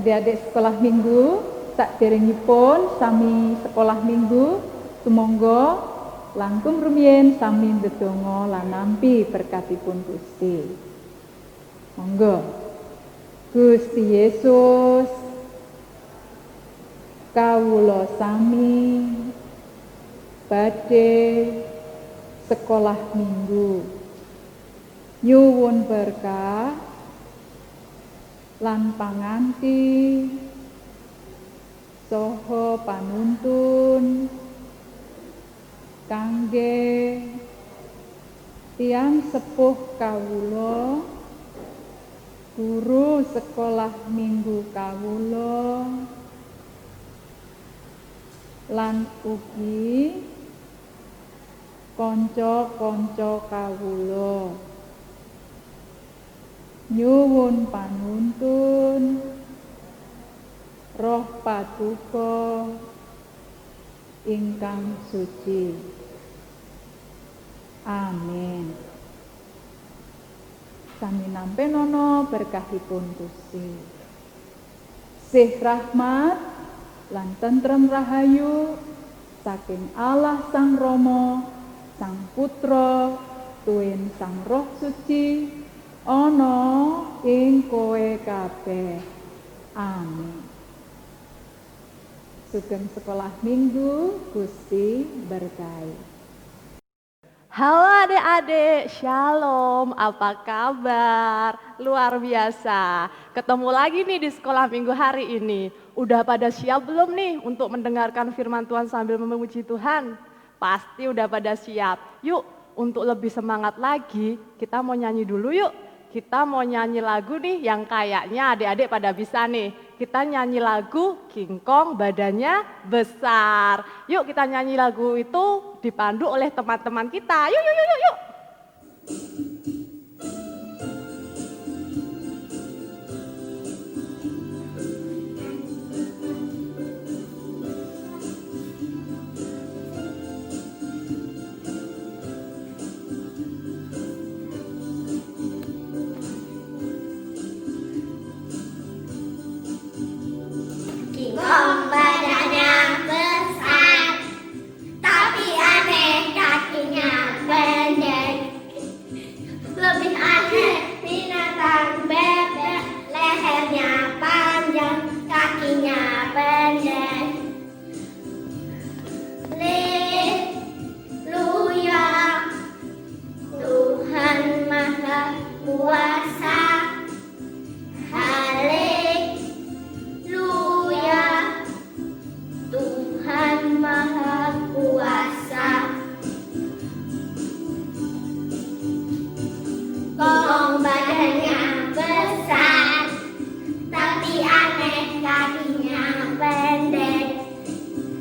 Adik-adik sekolah minggu, sakderengipun sami sekolah minggu, sumangga langkung rumiyin sami ndedonga lan nampi berkatipun Gusti. Monggo. Gusti Yesus, kawula sami badhe sekolah minggu. Nyuwun berkah lan panganti saha panuntun kangge tiyang sepuh kawula, guru sekolah minggu kawula, lan ugi kanca-kanca kawula. Nyuwun panuntun Roh Paduka ingkang suci. Amin. Sami nampi nono berkahipun Gusti. Sih rahmat lan tentrem rahayu saking Allah Sang Rama, Sang Putra, tuwin Sang Roh Suci ana ing kowe kabeh. Amin. Sugeng sekolah minggu, Gusti berkahi. Halo adik-adik, shalom, apa kabar? Luar biasa, ketemu lagi nih di sekolah minggu hari ini. Udah pada siap belum nih untuk mendengarkan firman Tuhan sambil memuji Tuhan? Pasti udah pada siap. Yuk, untuk lebih semangat lagi, kita mau nyanyi dulu yuk. Kita mau nyanyi lagu nih yang kayaknya adik-adik pada bisa nih. Kita nyanyi lagu King Kong badannya besar. Yuk kita nyanyi lagu itu dipandu oleh teman-teman kita. Yuk, yuk, yuk, yuk, yuk. King Kong badannya besar, tapi aneh kakinya pendek. Lebih aneh binatang bebek, lehernya panjang, kakinya pendek. Haleluya, Tuhan Maha Kuasa. Haleluya, Tuhan Maha Kuasa. Kong badannya besar, tapi aneh kakinya pendek.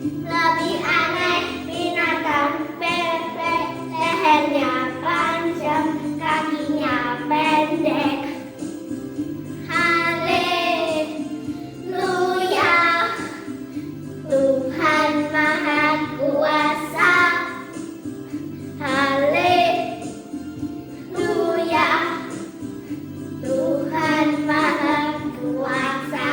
Lebih aneh binatang bebek, lehernya panjang, kakinya pendek. Haleluya, Tuhan Maha Kuasa. Haleluya, Tuhan Maha Kuasa.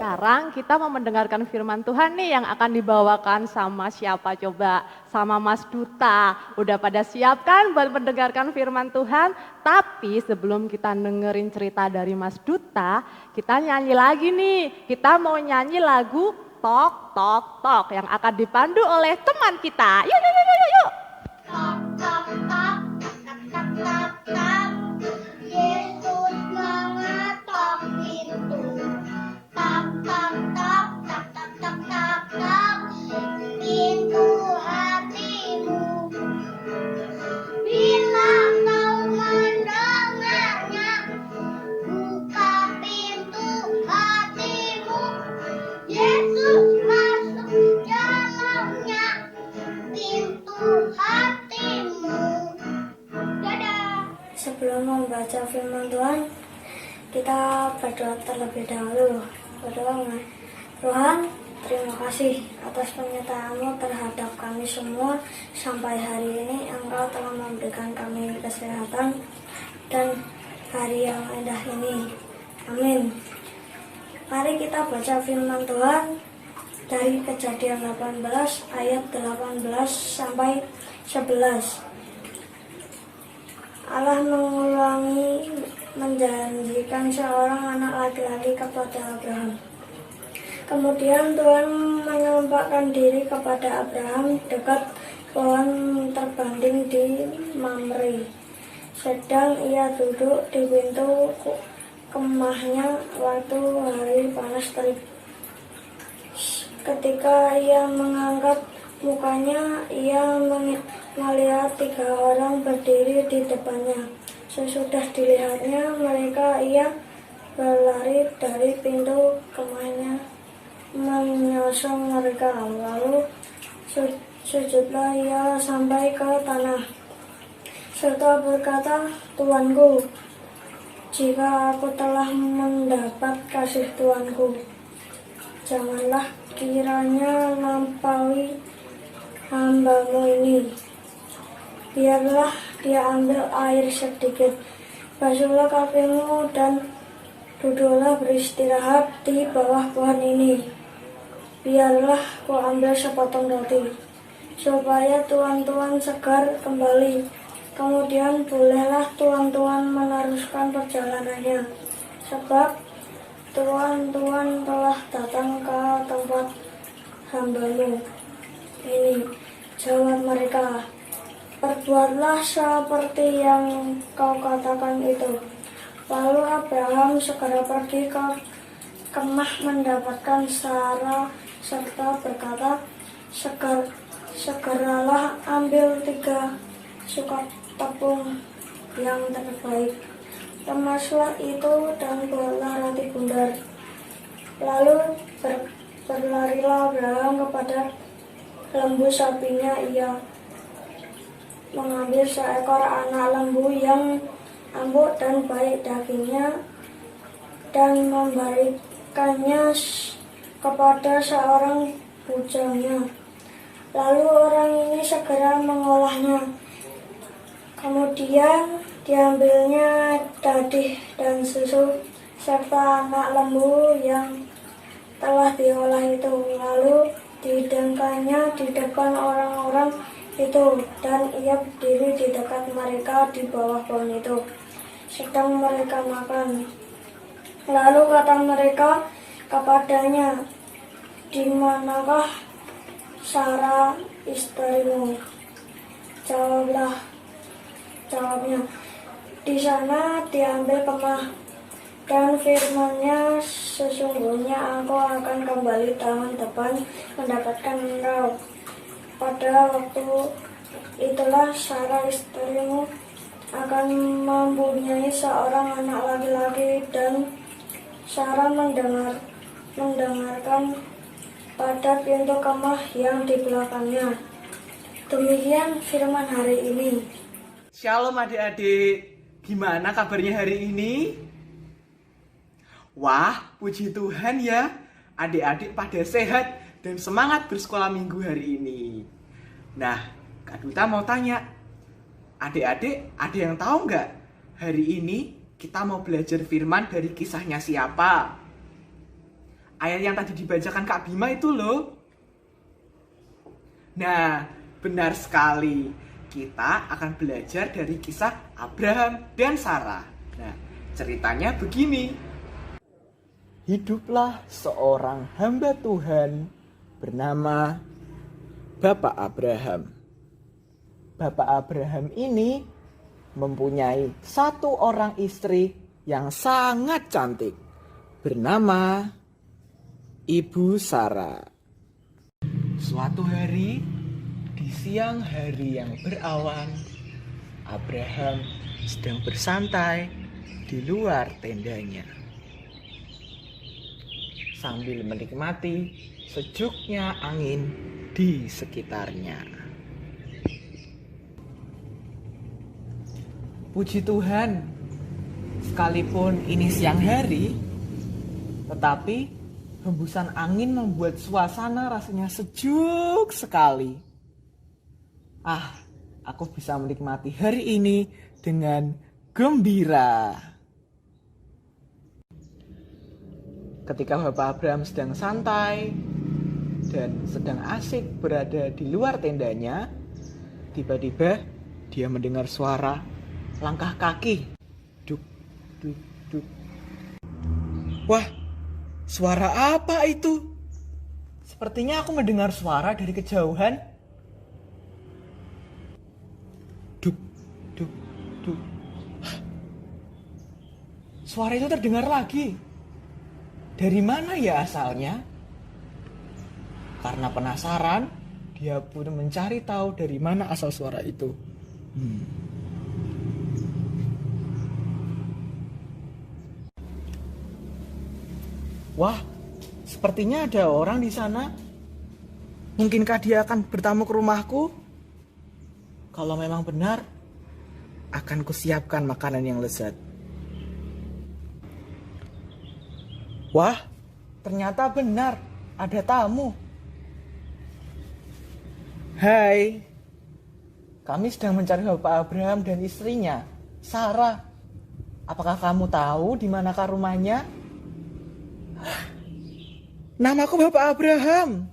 Sekarang kita mau mendengarkan firman Tuhan nih yang akan dibawakan sama siapa coba? Sama Mas Duta. Udah pada siap kan buat mendengarkan firman Tuhan? Tapi sebelum kita dengerin cerita dari Mas Duta, kita nyanyi lagi nih. Kita mau nyanyi lagu Tok Tok Tok yang akan dipandu oleh teman kita. Yuk, yuk, yuk, yuk, yuk. Tok tok tok, tak tak tak tak. Yesus mengetok pintu. Tok tok tok, tak tak tak tak tak. Pintu hatimu. Bila kau mendengarnya, buka pintu hatimu. Yesus masuk dalamnya, pintu hatimu. Dadah. Sebelum membaca firman Tuhan, kita berdoa terlebih dahulu. Berdoa, Tuhan, terima kasih atas penyertaan-Mu terhadap kami semua. Sampai hari ini Engkau telah memberikan kami kesehatan dan hari yang indah ini. Amin. Mari kita baca firman Tuhan dari Kejadian 18 ayat 18 sampai 11. Allah mengulangi menjanjikan seorang anak laki-laki kepada Abraham. Kemudian Tuhan menampakkan diri kepada Abraham dekat pohon terbanding di Mamre. Sedang ia duduk di pintu kemahnya waktu hari panas terik. Ketika ia mengangkat mukanya, ia melihat 3 orang berdiri di depannya. Sesudah dilihatnya mereka, ia berlari dari pintu kemahnya menyosong mereka. Lalu sujudlah ia sampai ke tanah, serta berkata, Tuanku, jika aku telah mendapat kasih Tuanku, janganlah kiranya lampaui hamba-Mu ini. Biarlah dia ambil air sedikit, basuhlah kakimu dan duduklah beristirahat di bawah pohon ini. Biarlah ku ambil sepotong roti, supaya tuan-tuan segar kembali. Kemudian bolehlah tuan-tuan meneruskan perjalanannya, sebab tuan-tuan telah datang ke tempat hamba-Mu ini. Jawab mereka, perbuatlah seperti yang kau katakan itu. Lalu Abraham segera pergi ke kemah mendapatkan Sarah serta berkata, segeralah ambil 3 sukat tepung yang terbaik, kemaslah itu dan buatlah roti bundar. Lalu berlarilah Abraham kepada lembu sapinya. Ia mengambil seekor anak lembu yang empuk dan baik dagingnya dan memberikannya kepada seorang bujangnya. Lalu orang ini segera mengolahnya. Kemudian diambilnya dadih dan susu serta anak lembu yang telah diolah itu. Lalu dihidangkannya di depan orang-orang itu, dan ia berdiri di dekat mereka di bawah pohon itu, sedang mereka makan. Lalu kata mereka kepadanya, di manakah Sarah istrimu? Jawabnya, di sana diambil kemah. Dan firman-Nya, sesungguhnya aku akan kembali tahun depan mendapatkan engkau. Pada waktu itulah Sarah istrimu akan mempunyai seorang anak laki-laki, dan Sarah mendengarkan pada pintu kemah yang di belakangnya. Demikian firman hari ini. Shalom adik-adik, gimana kabarnya hari ini? Wah, puji Tuhan ya, adik-adik pada sehat dan semangat bersekolah minggu hari ini. Nah, Kak Duta mau tanya, adik-adik ada yang tahu nggak? Hari ini kita mau belajar firman dari kisahnya siapa? Ayat yang tadi dibacakan Kak Bima itu loh. Nah, benar sekali. Kita akan belajar dari kisah Abraham dan Sarah. Nah, ceritanya begini. Hiduplah seorang hamba Tuhan bernama Bapak Abraham. Bapak Abraham ini mempunyai 1 orang istri yang sangat cantik bernama Ibu Sarah. Suatu hari, di siang hari yang berawan, Abraham sedang bersantai di luar tendanya sambil menikmati sejuknya angin di sekitarnya. Puji Tuhan, sekalipun ini siang hari, tetapi hembusan angin membuat suasana rasanya sejuk sekali. Aku bisa menikmati hari ini dengan gembira. ketika Bapak Abraham sedang santai dan sedang asik berada di luar tendanya, tiba-tiba dia mendengar suara langkah kaki. Duk, duk, duk. Wah, suara apa itu? Sepertinya aku mendengar suara dari kejauhan. Duk, duk, duk. Suara itu terdengar lagi. Dari mana ya asalnya? Karena penasaran, dia pun mencari tahu dari mana asal suara itu. Wah, sepertinya ada orang di sana. Mungkinkah dia akan bertamu ke rumahku? Kalau memang benar, akan kusiapkan makanan yang lezat. Wah, ternyata benar, ada tamu. Hai, kami sedang mencari Bapak Abraham dan istrinya, Sarah. Apakah kamu tahu di manakah rumahnya? Namaku Bapak Abraham.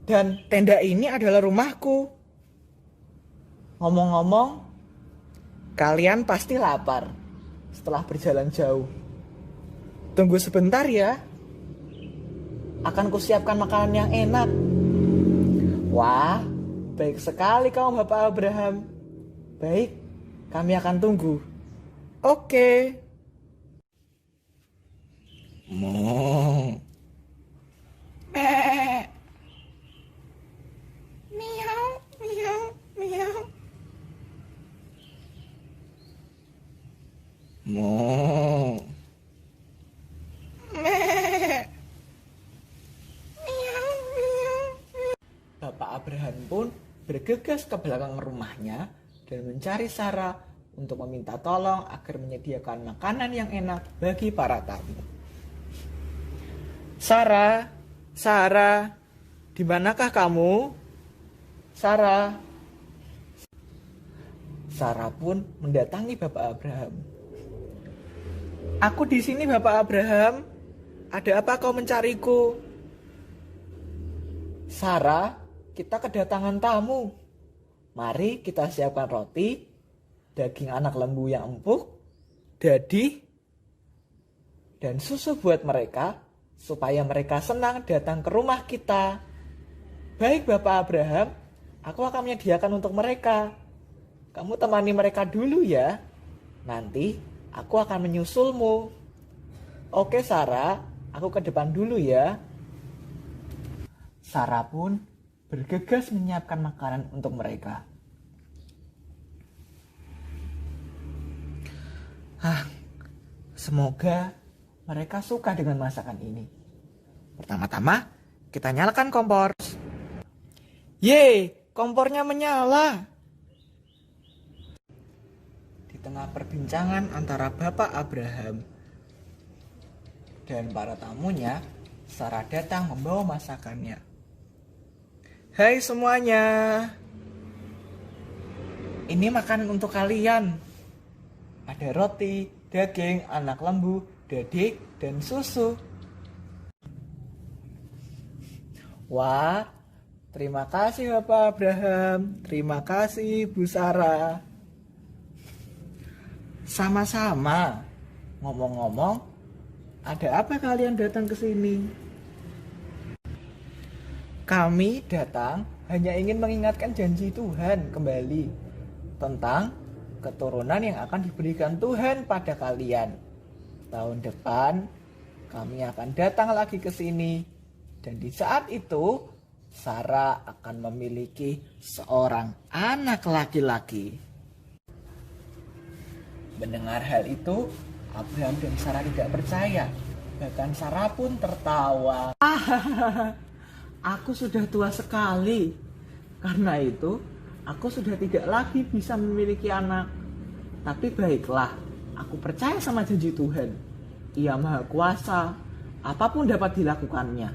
Dan tenda ini adalah rumahku. Ngomong-ngomong, kalian pasti lapar setelah berjalan jauh. Tunggu sebentar ya. Akan kusiapkan makanan yang enak. Wah, baik sekali kamu Bapak Abraham. Baik, kami akan tunggu. Oke. Mo. Miau, miau, miau. Mo. Bapak Abraham pun bergegas ke belakang rumahnya dan mencari Sarah untuk meminta tolong agar menyediakan makanan yang enak bagi para tamu. Sarah, di manakah kamu? Sarah pun mendatangi Bapak Abraham. Aku di sini Bapak Abraham. Ada apa kau mencariku? Sarah, kita kedatangan tamu. Mari kita siapkan roti, daging anak lembu yang empuk, dadi, dan susu buat mereka, supaya mereka senang datang ke rumah kita. Baik Bapak Abraham, aku akan menyediakan untuk mereka. Kamu temani mereka dulu ya. Nanti aku akan menyusulmu. Oke Sarah, aku ke depan dulu ya. Sarah pun bergegas menyiapkan makanan untuk mereka. Semoga mereka suka dengan masakan ini. Pertama-tama, kita nyalakan kompor. Yeay, kompornya menyala. Di tengah perbincangan antara Bapak Abraham dan para tamunya, Sarah datang membawa masakannya. Hai semuanya, ini makanan untuk kalian. Ada roti, daging, anak lembu, dadi, dan susu. Wah, terima kasih Bapak Abraham, terima kasih Bu Sarah. Sama-sama. Ngomong-ngomong, ada apa kalian datang ke sini? Kami datang hanya ingin mengingatkan janji Tuhan kembali tentang keturunan yang akan diberikan Tuhan pada kalian. Tahun depan kami akan datang lagi ke sini dan di saat itu Sarah akan memiliki seorang anak laki-laki. Mendengar hal itu, Abraham dan Sarah tidak percaya. Bahkan Sarah pun tertawa. Aku sudah tua sekali. Karena itu, aku sudah tidak lagi bisa memiliki anak. Tapi baiklah, aku percaya sama janji Tuhan. Ia Maha Kuasa, apapun dapat dilakukannya.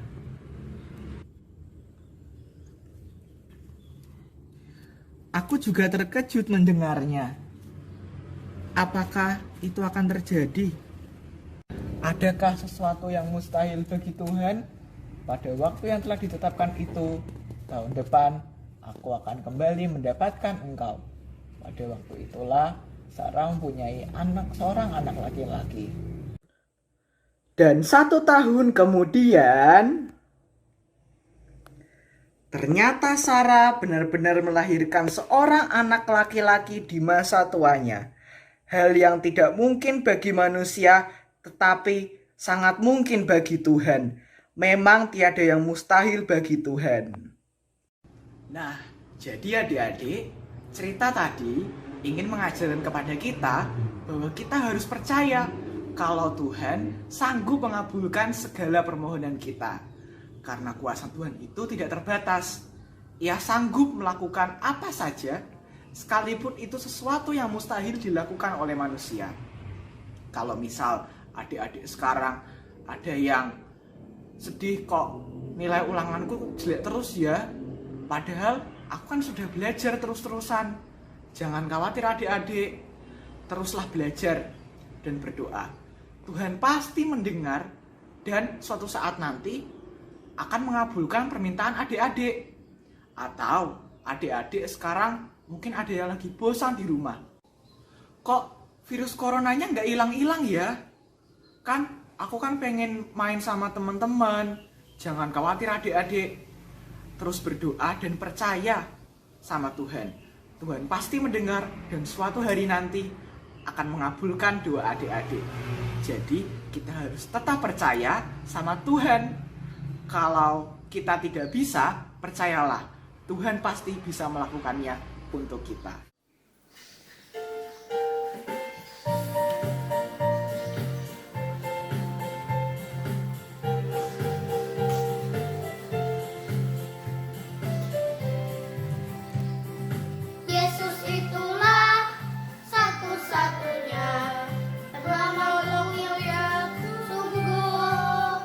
Aku juga terkejut mendengarnya. Apakah itu akan terjadi? Adakah sesuatu yang mustahil bagi Tuhan? Pada waktu yang telah ditetapkan itu, tahun depan aku akan kembali mendapatkan engkau. Pada waktu itulah Sarah mempunyai seorang anak laki-laki. Dan 1 tahun kemudian, ternyata Sarah benar-benar melahirkan seorang anak laki-laki di masa tuanya. Hal yang tidak mungkin bagi manusia, tetapi sangat mungkin bagi Tuhan. Memang tiada yang mustahil bagi Tuhan. Nah, jadi adik-adik, cerita tadi ingin mengajarkan kepada kita bahwa kita harus percaya kalau Tuhan sanggup mengabulkan segala permohonan kita. Karena kuasa Tuhan itu tidak terbatas. Ia sanggup melakukan apa saja, sekalipun itu sesuatu yang mustahil dilakukan oleh manusia. Kalau misal adik-adik sekarang ada yang sedih, kok nilai ulanganku jelek terus ya, padahal aku kan sudah belajar terus-terusan. Jangan khawatir adik-adik, teruslah belajar dan berdoa. Tuhan pasti mendengar dan suatu saat nanti akan mengabulkan permintaan adik-adik. Atau adik-adik sekarang mungkin ada yang lagi bosan di rumah. Kok virus coronanya nggak hilang-hilang ya? Aku kan pengen main sama teman-teman. Jangan khawatir adik-adik. Terus berdoa dan percaya sama Tuhan. Tuhan pasti mendengar dan suatu hari nanti akan mengabulkan doa adik-adik. Jadi kita harus tetap percaya sama Tuhan. Kalau kita tidak bisa, percayalah Tuhan pasti bisa melakukannya untuk kita. Yesus itulah satu-satunya penolong yang sungguh.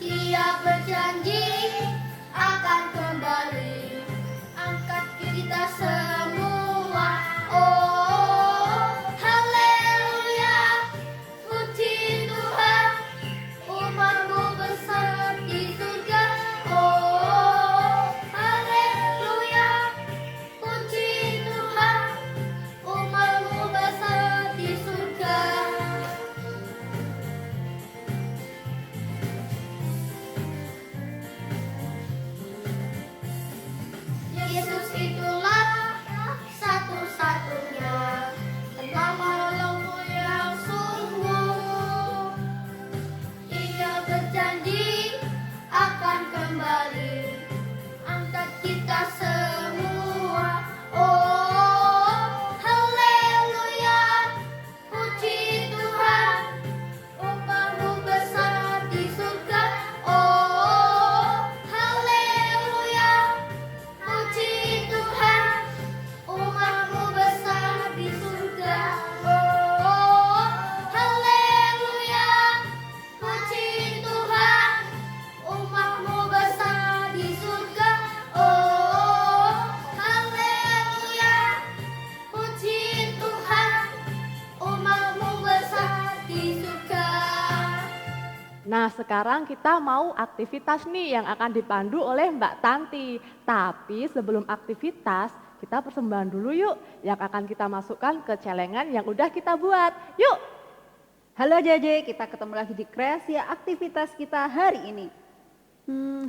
Dia berjanji akan kembali angkat kita semua. Oh, haleluya, puji Tuhan, umatmu besar di surga. Oh, haleluya, puji Tuhan, umatmu besar di surga. Yesus itulah satu-satunya penolongmu yang sungguh. Ia berjanji akan kembali angkat kita semua. Oh, haleluya, puji Tuhan, umatmu besar di surga. Oh, haleluya, puji Tuhan, umatmu besar di surga. Oh, haleluya, puji Tuhan, umatmu besar di surga. Oh, haleluya, puji Tuhan, umatmu besar di surga. Nah, sekarang kita mau aktivitas nih yang akan dipandu oleh Mbak Tanti. Tapi sebelum aktivitas, kita persembahan dulu yuk yang akan kita masukkan ke celengan yang udah kita buat. Yuk! Halo JJ, kita ketemu lagi di kreasi aktivitas kita hari ini.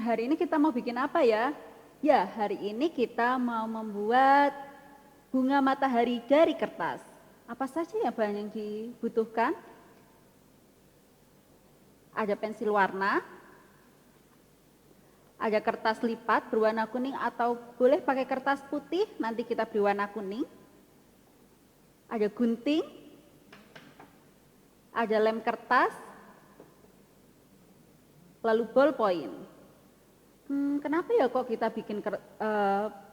Hari ini kita mau bikin apa ya? Ya, hari ini kita mau membuat bunga matahari dari kertas. Apa saja ya bahan yang dibutuhkan? Ada pensil warna, ada kertas lipat berwarna kuning atau boleh pakai kertas putih, nanti kita beri warna kuning. Ada gunting, ada lem kertas, lalu ballpoint. Kenapa ya kok kita bikin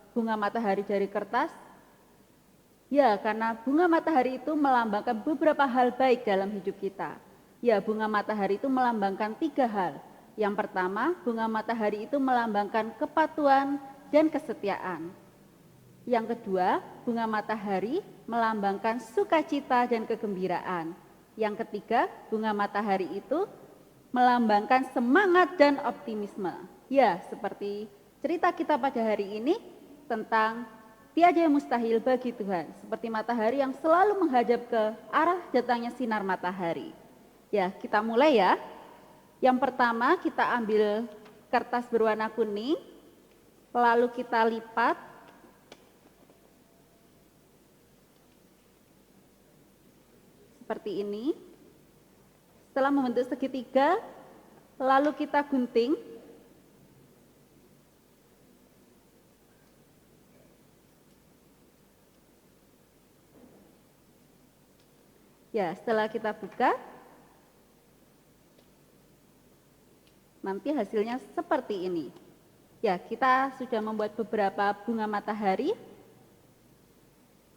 bunga matahari dari kertas? Ya, karena bunga matahari itu melambangkan beberapa hal baik dalam hidup kita. Ya, bunga matahari itu melambangkan 3 hal. Yang pertama, bunga matahari itu melambangkan kepatuhan dan kesetiaan. Yang kedua, bunga matahari melambangkan sukacita dan kegembiraan. Yang ketiga, bunga matahari itu melambangkan semangat dan optimisme. Ya, seperti cerita kita pada hari ini tentang tiada yang mustahil bagi Tuhan. Seperti matahari yang selalu menghadap ke arah datangnya sinar matahari. Ya, kita mulai ya. Yang pertama kita ambil kertas berwarna kuning, lalu kita lipat. Seperti ini. Setelah membentuk segitiga, lalu kita gunting. Ya, setelah kita buka, nanti hasilnya seperti ini. Ya, kita sudah membuat beberapa bunga matahari.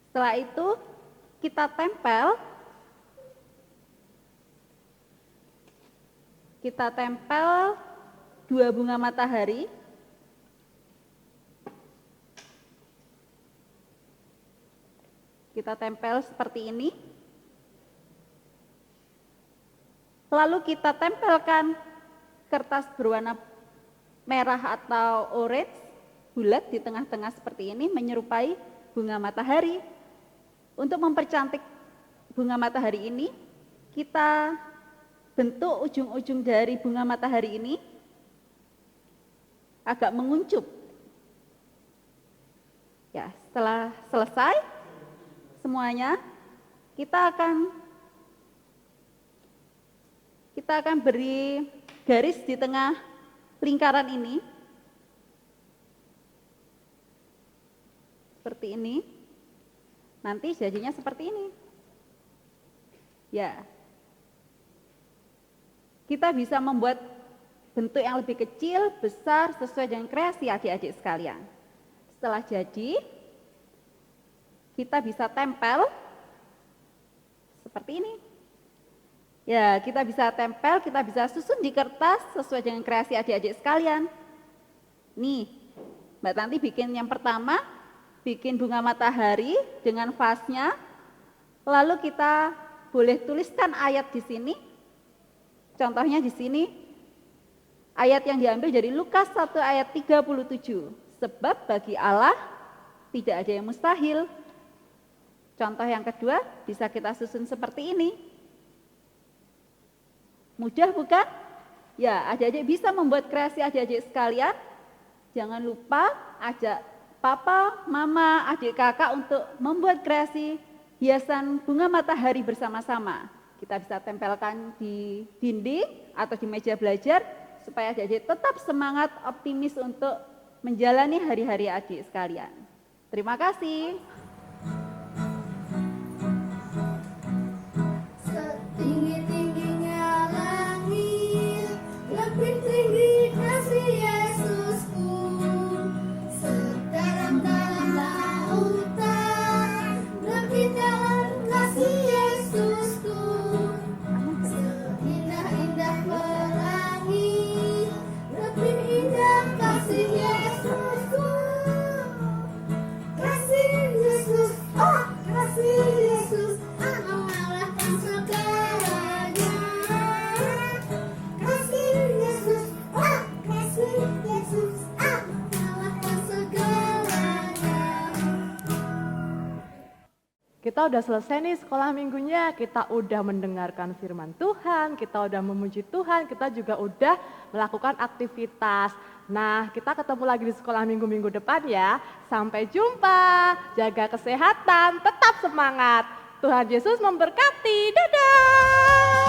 Setelah itu kita tempel. Kita tempel 2 bunga matahari. Kita tempel seperti ini. Lalu kita tempelkan kertas berwarna merah atau orange bulat di tengah-tengah seperti ini menyerupai bunga matahari. Untuk mempercantik bunga matahari ini, kita bentuk ujung-ujung dari bunga matahari ini agak menguncup. Ya, setelah selesai semuanya, kita akan beri garis di tengah lingkaran ini. Seperti ini. Nanti jadinya seperti ini. Ya. Kita bisa membuat bentuk yang lebih kecil, besar, sesuai dengan kreasi adik-adik sekalian. Setelah jadi, kita bisa tempel seperti ini. Ya, kita bisa tempel, kita bisa susun di kertas sesuai dengan kreasi adik-adik sekalian. Nih, Mbak Tanti bikin yang pertama, bikin bunga matahari dengan vasnya. Lalu kita boleh tuliskan ayat di sini. Contohnya di sini, ayat yang diambil dari Lukas 1 ayat 37. Sebab bagi Allah tidak ada yang mustahil. Contoh yang kedua, bisa kita susun seperti ini. Mudah bukan? Ya, adik-adik bisa membuat kreasi adik-adik sekalian. Jangan lupa ajak papa, mama, adik kakak untuk membuat kreasi hiasan bunga matahari bersama-sama. Kita bisa tempelkan di dinding atau di meja belajar supaya adik-adik tetap semangat, optimis untuk menjalani hari-hari adik sekalian. Terima kasih. Setinggi-tingginya langit, lebih tinggi kasih Yesusku. Sedalam-dalam lautan, lebih dalam kasih Yesusku. Seindah-indah pelangi, lebih indah kasih Yesusku. Kasih Yesus, oh kasih Yesus, mengalahkan segalanya. Kasih Yesus, oh kasih Yesus, mengalahkan segalanya. Kita udah selesai nih sekolah minggunya, kita udah mendengarkan firman Tuhan, kita udah memuji Tuhan, kita juga udah melakukan aktivitas. Nah, kita ketemu lagi di sekolah minggu-minggu depan ya. Sampai jumpa, jaga kesehatan, tetap semangat. Tuhan Yesus memberkati, dadah!